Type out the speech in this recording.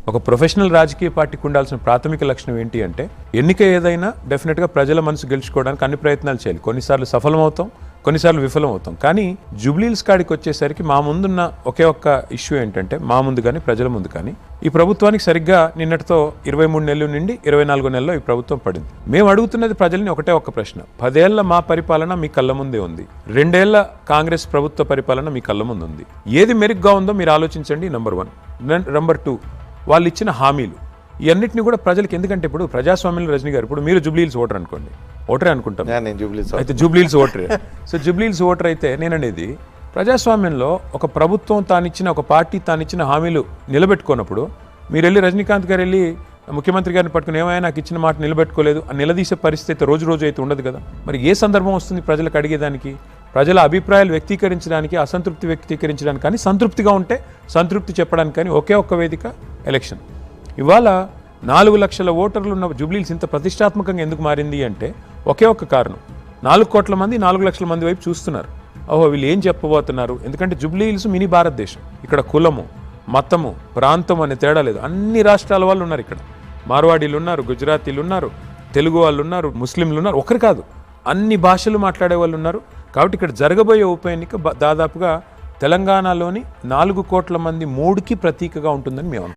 ఒక ప్రొఫెషనల్ రాజకీయ పార్టీకి ఉండాల్సిన ప్రాథమిక లక్షణం ఏంటి అంటే ఎన్నిక ఏదైనా డెఫినెట్గా ప్రజల మనసు గెలుచుకోవడానికి అన్ని ప్రయత్నాలు చేయాలి. కొన్నిసార్లు సఫలమవుతాం, కొన్నిసార్లు విఫలమవుతాం. కానీ జూబ్లీహిల్స్ కాడికి వచ్చేసరికి మా ముందున్న ఒకే ఒక్క ఇష్యూ ఏంటంటే, మా ముందు కానీ ప్రజల ముందు కానీ ఈ ప్రభుత్వానికి సరిగ్గా నిన్నటితో 23 నెలల నుండి 24 నెలల్లో ఈ ప్రభుత్వం పడింది. మేము అడుగుతున్నది ప్రజల్ని ఒకటే ఒక్క ప్రశ్న. 10 ఏళ్ల మా పరిపాలన మీ కళ్ళ ముందే ఉంది, 2 ఏళ్ల కాంగ్రెస్ ప్రభుత్వ పరిపాలన మీ కళ్ళ ముందు ఉంది. ఏది మెరుగ్గా ఉందో మీరు ఆలోచించండి. నెంబర్ 1. నెంబర్ 2, వాళ్ళు ఇచ్చిన హామీలు ఇవన్నిటిని కూడా ప్రజలకు, ఎందుకంటే ఇప్పుడు ప్రజాస్వామ్యంలో రజనీ గారు, ఇప్పుడు మీరు జూబ్లీహిల్స్ ఓటర్ అనుకోండి, ఓటరే అనుకుంటాం, అయితే జూబ్లీహిల్స్ ఓటరే. సో జూబ్లీహిల్స్ ఓటర్ అయితే నేననేది, ప్రజాస్వామ్యంలో ఒక ప్రభుత్వం తానిచ్చిన, ఒక పార్టీ తానిచ్చిన హామీలు నిలబెట్టుకున్నప్పుడు మీరు వెళ్ళి రజనీకాంత్ గారు వెళ్ళి ముఖ్యమంత్రి గారిని పట్టుకుని ఏమైనా నాకు ఇచ్చిన మాట నిలబెట్టుకోలేదు అని నిలదీసే పరిస్థితి రోజు అయితే ఉండదు కదా. మరి ఏ సందర్భం వస్తుంది ప్రజలకు అడిగేదానికి, ప్రజల అభిప్రాయాలు వ్యక్తీకరించడానికి, అసంతృప్తి వ్యక్తీకరించడానికి, కానీ సంతృప్తిగా ఉంటే సంతృప్తి చెప్పడానికి కానీ ఒకే ఒక్క వేదిక ఎలక్షన్. ఇవాళ 4 లక్షల ఓటర్లు ఉన్న జూబ్లీహిల్స్ ఇంత ప్రతిష్టాత్మకంగా ఎందుకు మారింది అంటే ఒకే ఒక్క కారణం. 4 కోట్ల మంది 4 లక్షల మంది వైపు చూస్తున్నారు. ఓహో, వీళ్ళు ఏం చెప్పబోతున్నారు. ఎందుకంటే జూబ్లీహిల్స్ మినీ భారతదేశం. ఇక్కడ కులము, మతము, ప్రాంతం అనే తేడా లేదు. అన్ని రాష్ట్రాల వాళ్ళు ఉన్నారు ఇక్కడ. మార్వాడీలు ఉన్నారు, గుజరాతీలు ఉన్నారు, తెలుగు వాళ్ళు ఉన్నారు, ముస్లింలు ఉన్నారు, ఒకరు కాదు అన్ని భాషలు మాట్లాడే వాళ్ళు ఉన్నారు. కాబట్టి ఇక్కడ జరగబోయే ఉప ఎన్నిక దాదాపుగా తెలంగాణలోని 4 కోట్ల మంది 3కి ప్రతీకగా ఉంటుందని మేము